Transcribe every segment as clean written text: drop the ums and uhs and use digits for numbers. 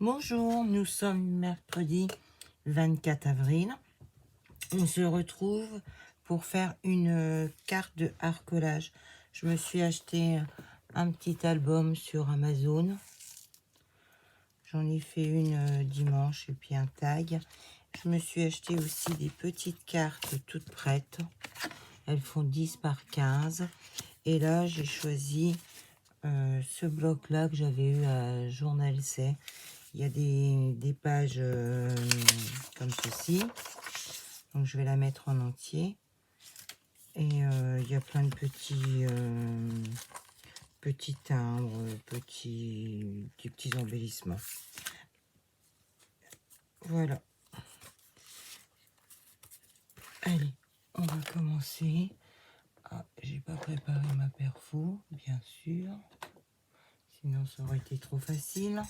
Bonjour, nous sommes mercredi 24 avril. On se retrouve pour faire une carte de harcolage. Je me suis acheté un petit album sur Amazon. J'en ai fait une dimanche et puis un tag. Je me suis acheté aussi des petites cartes toutes prêtes. Elles font 10 par 15. Et là, j'ai choisi ce bloc-là que j'avais eu à Journal C. Il y a des pages comme ceci. Donc, je vais la mettre en entier. Et il y a plein de petits timbres, des petits embellissements. Voilà. Allez, on va commencer. Ah, j'ai pas préparé ma perfo, bien sûr. Sinon, ça aurait été trop facile.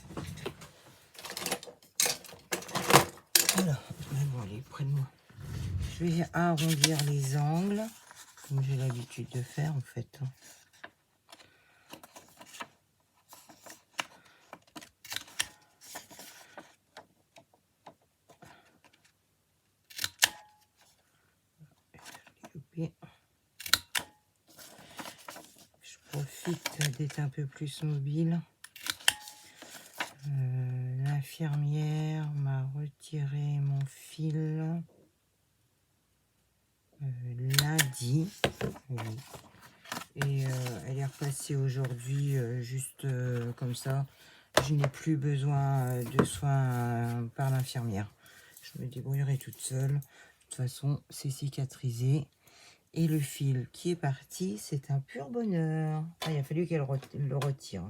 Voilà. Bon, allez, près de moi. Je vais arrondir les angles, comme j'ai l'habitude de faire, en fait. Je profite d'être un peu plus mobile. L'infirmière m'a retiré mon fil lundi. Oui. Et elle est repassée aujourd'hui juste comme ça. Je n'ai plus besoin de soins par l'infirmière. Je me débrouillerai toute seule. De toute façon, c'est cicatrisé. Et le fil qui est parti, c'est un pur bonheur. Ah, il a fallu qu'elle le retire.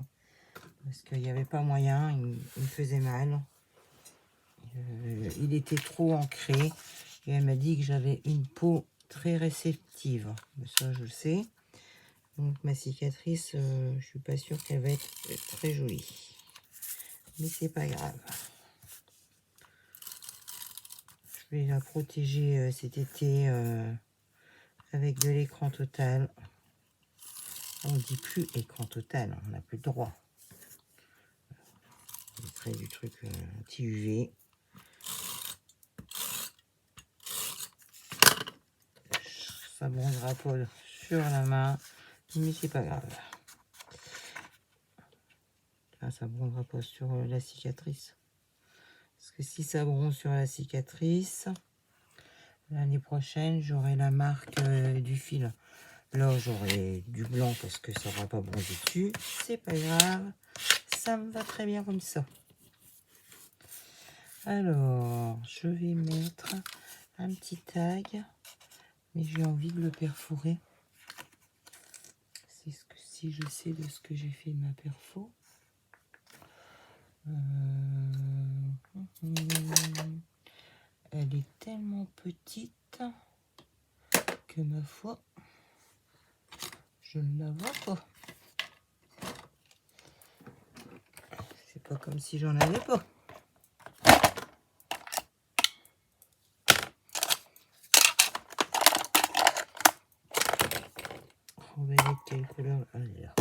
Parce qu'il n'y avait pas moyen, il me faisait mal. Il était trop ancré. Et elle m'a dit que j'avais une peau très réceptive. Mais ça, je le sais. Donc ma cicatrice, je suis pas sûre qu'elle va être très jolie. Mais c'est pas grave. Je vais la protéger cet été avec de l'écran total. On ne dit plus écran total, on n'a plus le droit. Je mettrai du truc anti-UV. Ça bronzera pas sur la main, mais c'est pas grave. Là, ça bronzera pas sur la cicatrice. Parce que si ça bronze sur la cicatrice, l'année prochaine, j'aurai la marque du fil. Là, j'aurai du blanc parce que ça n'aura pas bronzé dessus. C'est pas grave. Ça me va très bien comme ça. Alors, je vais mettre un petit tag. Mais j'ai envie de le perforer. C'est ce que si je sais de ce que j'ai fait de ma perfo. Elle est tellement petite que ma foi, je ne la vois pas. C'est pas comme si j'en avais pas. On va mettre quelle couleur? Allez, là.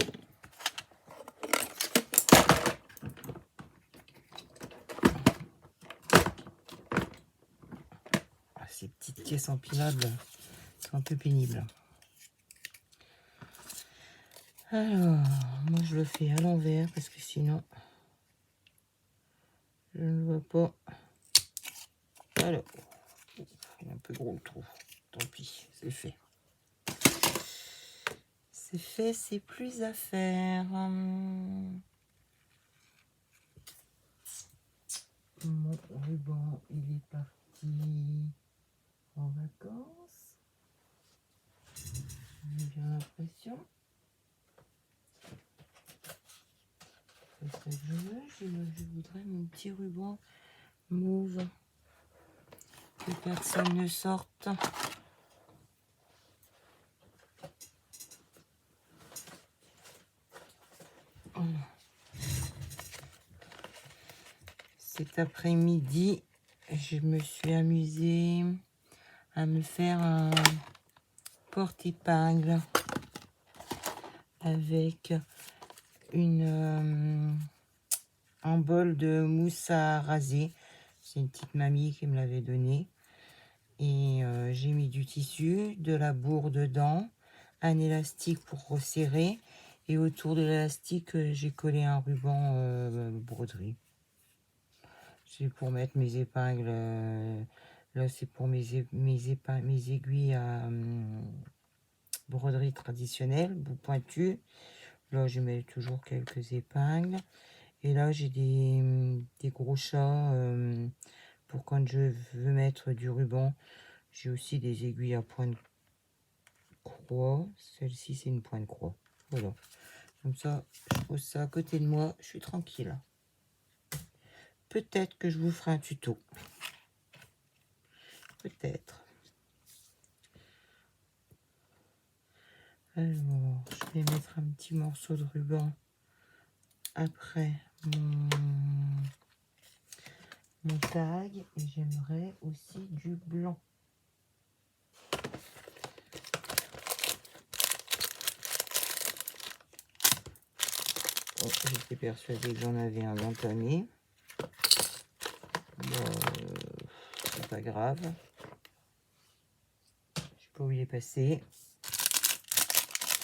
Ah, ces petites caisses empilables sont un peu pénibles. Alors, moi je le fais à l'envers parce que sinon je ne vois pas. Alors, il est un peu gros le trou. Tant pis, c'est fait. C'est fait, c'est plus à faire. Mon ruban, il est parti en vacances. J'ai bien l'impression. C'est ça que je veux. Je voudrais mon petit ruban mauve. Que personne ne sorte. Cet après-midi, je me suis amusée à me faire un porte-épingle avec une un bol de mousse à raser. C'est une petite mamie qui me l'avait donné. Et j'ai mis du tissu, de la bourre dedans, un élastique pour resserrer. Et autour de l'élastique, j'ai collé un ruban broderie. C'est pour mettre mes épingles. Là, c'est pour mes aiguilles à broderie traditionnelle, bout pointu. Là, je mets toujours quelques épingles. Et là, j'ai des gros chats pour quand je veux mettre du ruban. J'ai aussi des aiguilles à point de croix. Celle-ci, c'est une pointe croix. Voilà. Comme ça, je pose ça à côté de moi. Je suis tranquille. Peut-être que je vous ferai un tuto. Peut-être. Alors, je vais mettre un petit morceau de ruban après mon tag. Et j'aimerais aussi du blanc. Oh, j'étais persuadée que j'en avais un entamé. C'est pas grave. Je sais pas où il est passé.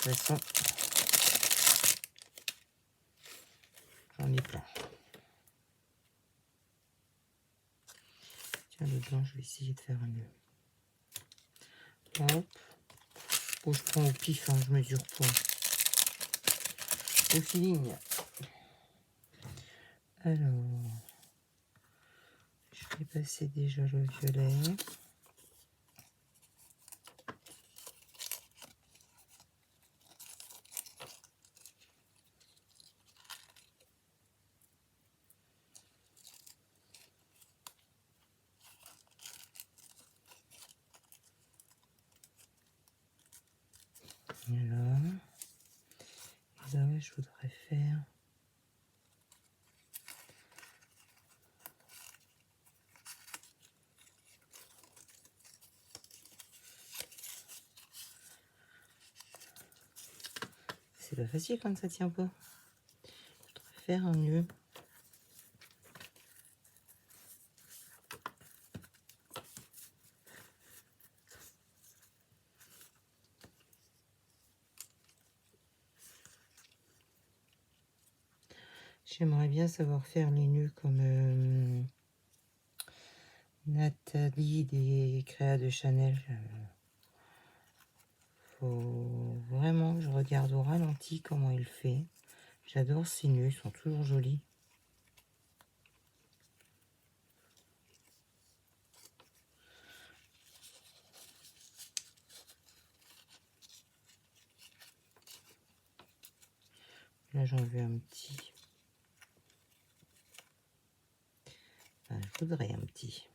De toute façon, j'en ai plein. Tiens, le blanc, je vais essayer de faire un nœud. Hop. Oh, je prends au pif, hein, je mesure pas. Au feeling. Alors, je vais passer déjà le violet. Voilà. Et là, je voudrais faire... C'est pas facile quand ça tient pas. Je voudrais faire un nœud. J'aimerais bien savoir faire les nœuds comme Nathalie des Créas de Chanel. Faut vraiment que je regarde au ralenti comment il fait. J'adore ces nœuds, ils sont toujours jolis. Là, j'en veux un petit. Enfin, je voudrais un petit.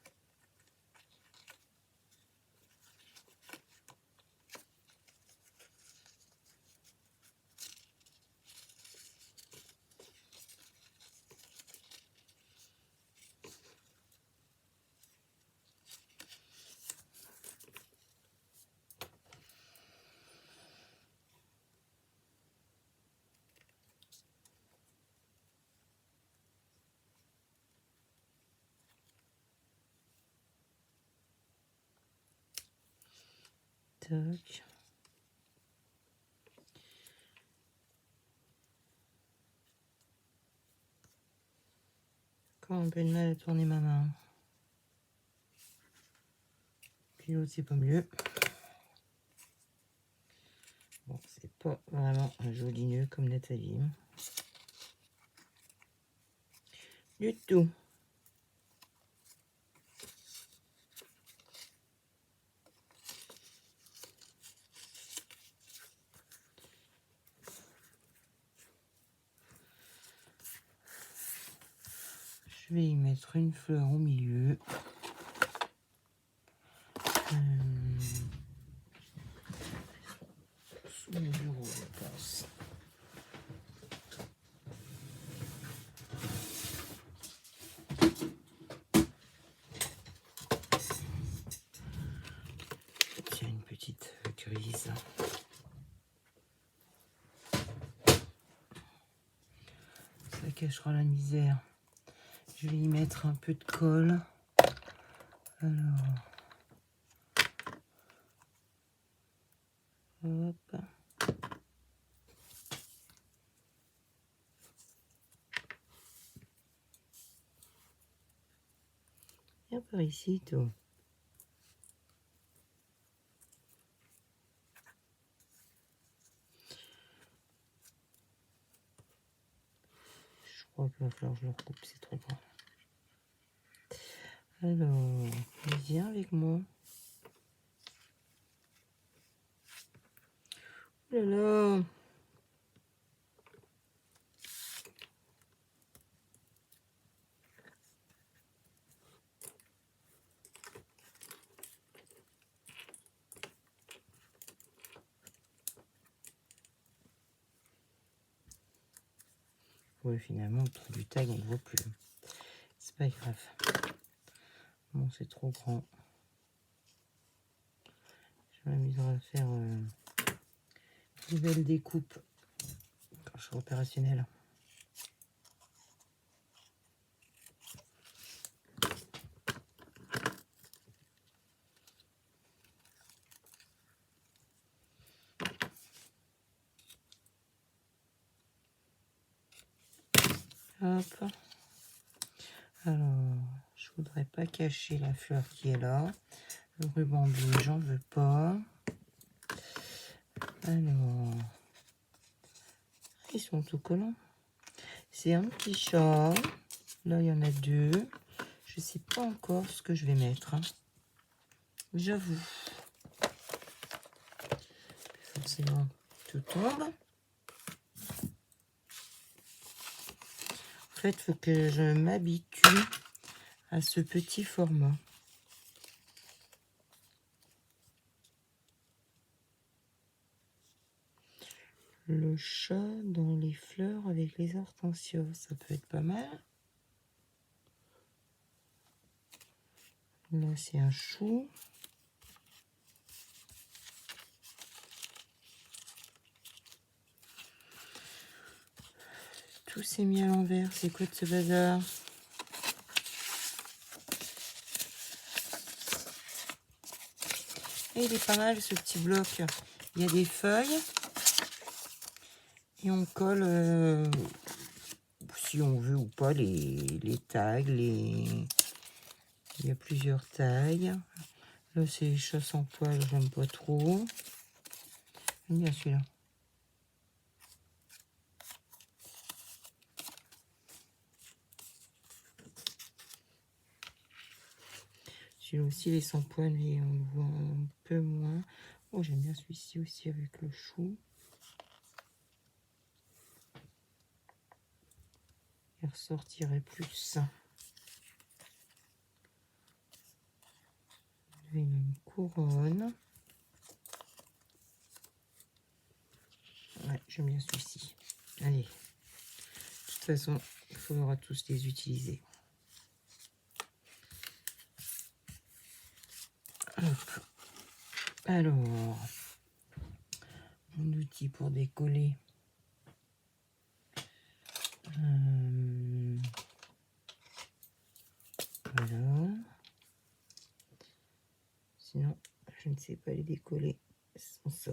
Tac. Encore un peu de mal à tourner ma main. Puis l'autre, c'est pas mieux. Bon, c'est pas vraiment un joli nœud comme Nathalie. Du tout. Je vais y mettre une fleur au milieu. Sous mon bureau, je pense. Tiens, une petite grise. Ça cachera la misère. Je vais y mettre un peu de colle. Alors, hop. Et par ici, tout. Je crois qu'il va falloir que je le recoupe, c'est trop grand. Alors, viens avec moi. Oh là là. Ouais, finalement, autour du tag, on ne voit plus. C'est pas grave. Bon, c'est trop grand. Je m'amuserai à faire une belle découpe quand je serai opérationnelle. Hop. Alors, je voudrais pas cacher la fleur qui est là. Le ruban bleu, j'en veux pas. Alors, ils sont tout collants. C'est un petit chat. Là, il y en a deux. Je sais pas encore ce que je vais mettre. Hein. J'avoue. Forcément, tout tombe. En fait, il faut que je m'habitue à ce petit format. Le chat dans les fleurs avec les hortensias, ça peut être pas mal. Là, c'est un chou. Tout s'est mis à l'envers. C'est quoi de ce bazar? Et il est pas mal ce petit bloc. Il y a des feuilles. Et on colle, si on veut ou pas, les tags. Il y a plusieurs tailles. Là, c'est les chats sans poils, j'aime pas trop. J'aime bien celui-là. Celui-là aussi, les sans poils, mais on le voit un peu moins. Oh, j'aime bien celui-ci aussi avec le chou. Il ressortirait plus. Une couronne. Ouais, j'aime bien celui-ci. Allez. De toute façon, il faudra tous les utiliser. Hop. Alors, mon outil pour décoller. Voilà. Sinon, je ne sais pas les décoller sans ça.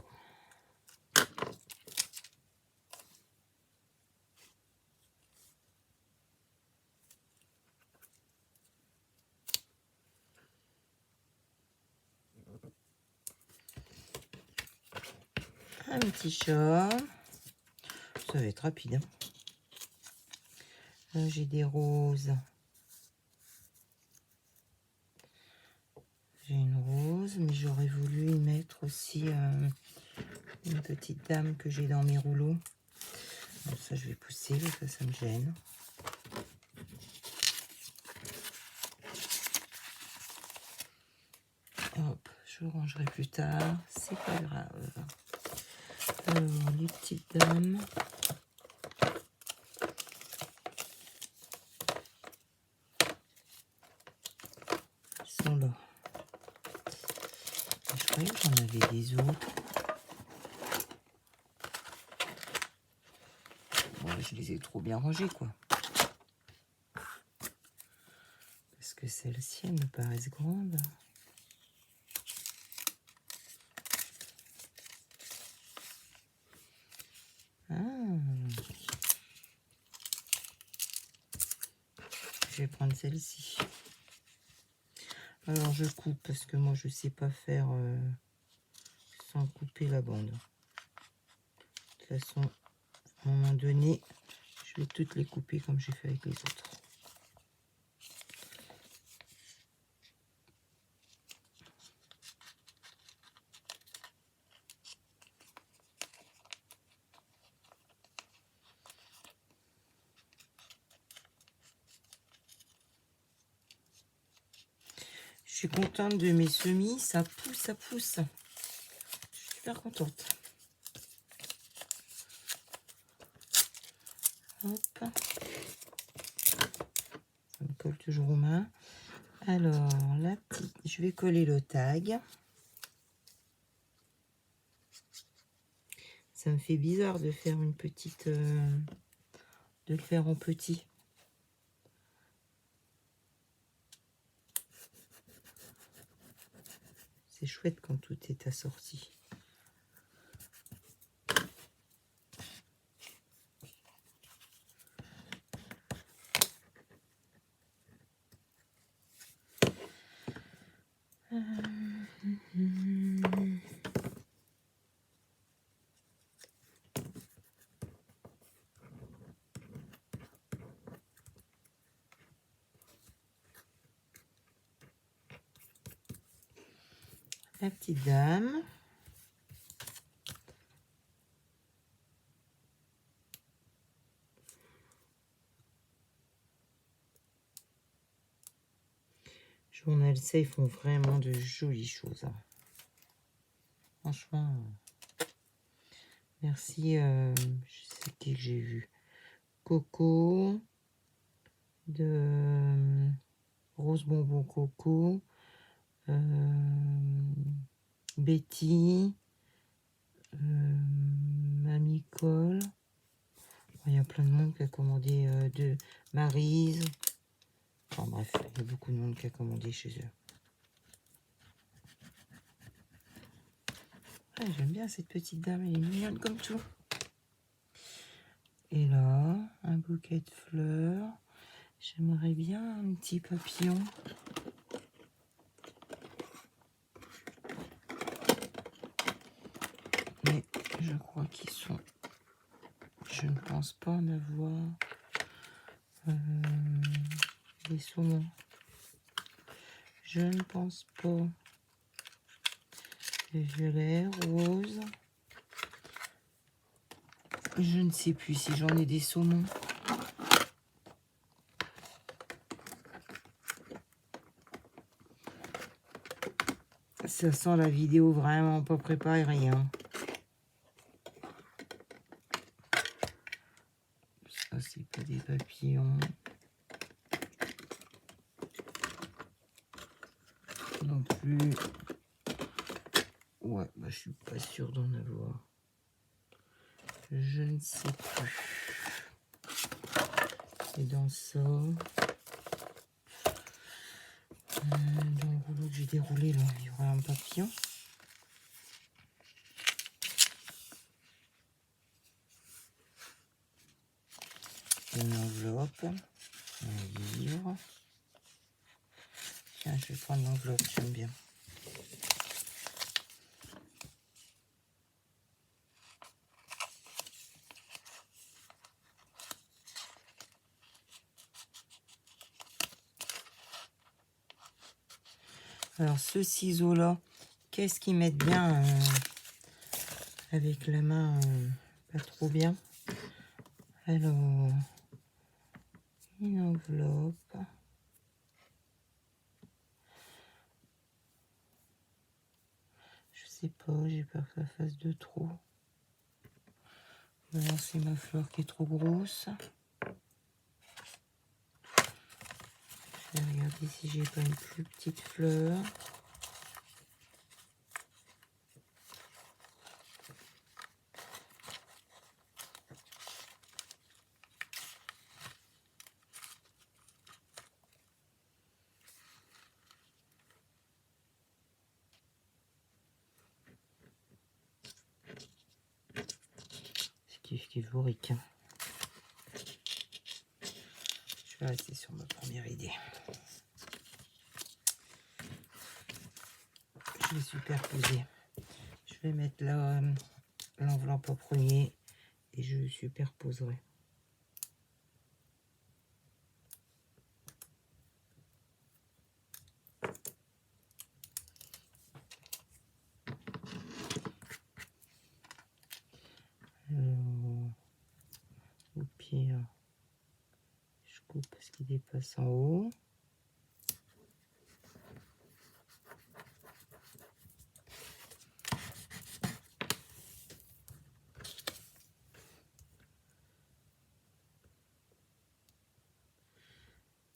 Un petit chat. Ça va être rapide. Hein. Là, j'ai des roses. J'ai une rose, mais j'aurais voulu y mettre aussi une petite dame que j'ai dans mes rouleaux. Donc ça, je vais pousser parce que ça me gêne. Hop, je rangerai plus tard. C'est pas grave. Alors, les petites dames. Sont là. Je croyais que j'en avais des autres. Bon, je les ai trop bien rangés, quoi. Parce que celles-ci, elles me paraissent grandes. Ah. Je vais prendre celle-ci. Alors je coupe parce que moi je sais pas faire sans couper la bande. De toute façon, à un moment donné, je vais toutes les couper comme j'ai fait avec les autres. Je suis contente de mes semis, ça pousse, ça pousse. Je suis super contente. Hop. Ça me colle toujours aux mains. Alors, la petite, je vais coller le tag. Ça me fait bizarre de faire une petite... de le faire en petit. C'est chouette quand tout est assorti. La petite dame. Journal ça, ils font vraiment de jolies choses. Hein. Franchement, merci. Je sais qui que j'ai vu. Coco, de Rose Bonbon Coco, Betty, Mamie Cole. Il y a plein de monde qui a commandé de Maryse. Enfin bref, il y a beaucoup de monde qui a commandé chez eux. Ouais, j'aime bien cette petite dame, elle est mignonne comme tout. Et là, un bouquet de fleurs. J'aimerais bien un petit papillon. Mais je crois qu'ils sont... Je ne pense pas en avoir des saumons. Je ne pense pas. Violet, rose. Je ne sais plus si j'en ai des saumons. Ça sent la vidéo vraiment pas préparée, rien. Ça, c'est pas des papillons. Non plus. Ouais, bah, je suis pas sûre d'en avoir. Je ne sais plus. Et dans ça. Dans le rouleau que j'ai déroulé, là, il y aura un papillon. Une enveloppe. Un livre. Tiens, je vais prendre l'enveloppe, j'aime bien. Alors, ce ciseau-là, qu'est-ce qu'ils mettent bien avec la main, pas trop bien. Alors, une enveloppe. Je sais pas, j'ai peur que ça fasse de trop. Voilà, c'est ma fleur qui est trop grosse. Je vais regarder si j'ai pas une plus petite fleur. Stevoric. Je vais rester sur ma première idée. Je vais superposer. Je vais mettre l'enveloppe au premier et je superposerai. Alors, au pire, je coupe ce qui dépasse en haut.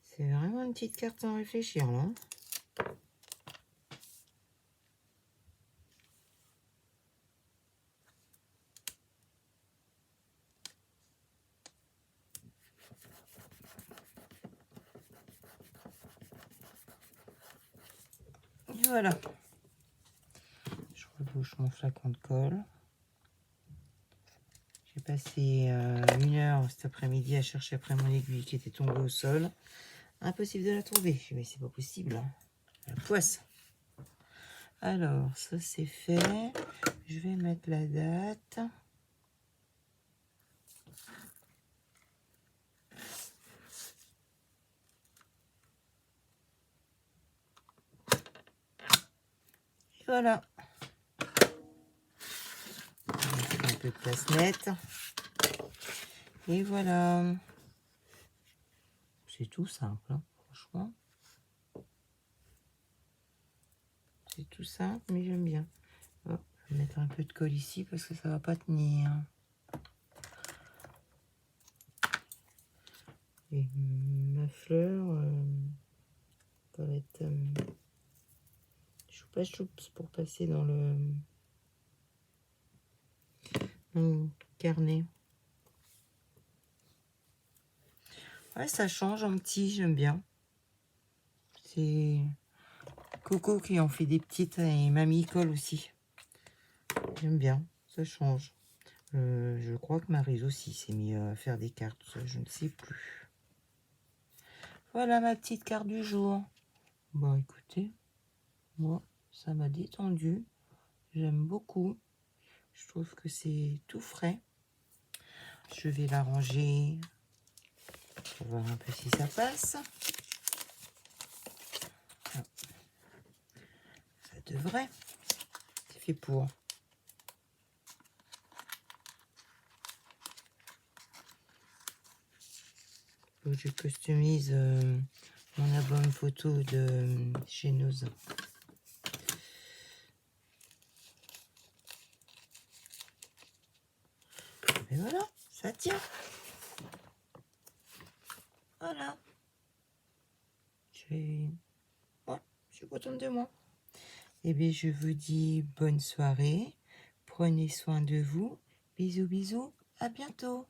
C'est vraiment une petite carte sans réfléchir là. Et voilà. Je rebouche mon flacon de colle. J'ai passé 1 heure cet après-midi à chercher après mon aiguille qui était tombée au sol. Impossible de la trouver. Je dis, mais c'est pas possible. Hein. La poisse. Alors, ça c'est fait. Je vais mettre la date. Et voilà. Un peu de place nette. Et voilà. C'est tout simple, hein, franchement. C'est tout simple, mais j'aime bien. Oh, je vais mettre un peu de colle ici parce que ça va pas tenir. Et ma fleur, ça va être choupa choups pour passer dans le carnet. Ouais, ça change en petit, j'aime bien. C'est Coco qui en fait des petites et Mamie colle aussi. J'aime bien, ça change. Je crois que Maryse aussi s'est mis à faire des cartes, je ne sais plus. Voilà ma petite carte du jour. Bon, écoutez, moi, ça m'a détendu. J'aime beaucoup. Je trouve que c'est tout frais. Je vais la ranger pour voir un peu si ça passe. Ah, ça devrait. C'est fait pour. Je customise mon album photo de chez Nose. Et voilà, ça tient. Voilà. Ouais, je suis contente de moi. Et bien, je vous dis bonne soirée. Prenez soin de vous. Bisous, bisous. À bientôt.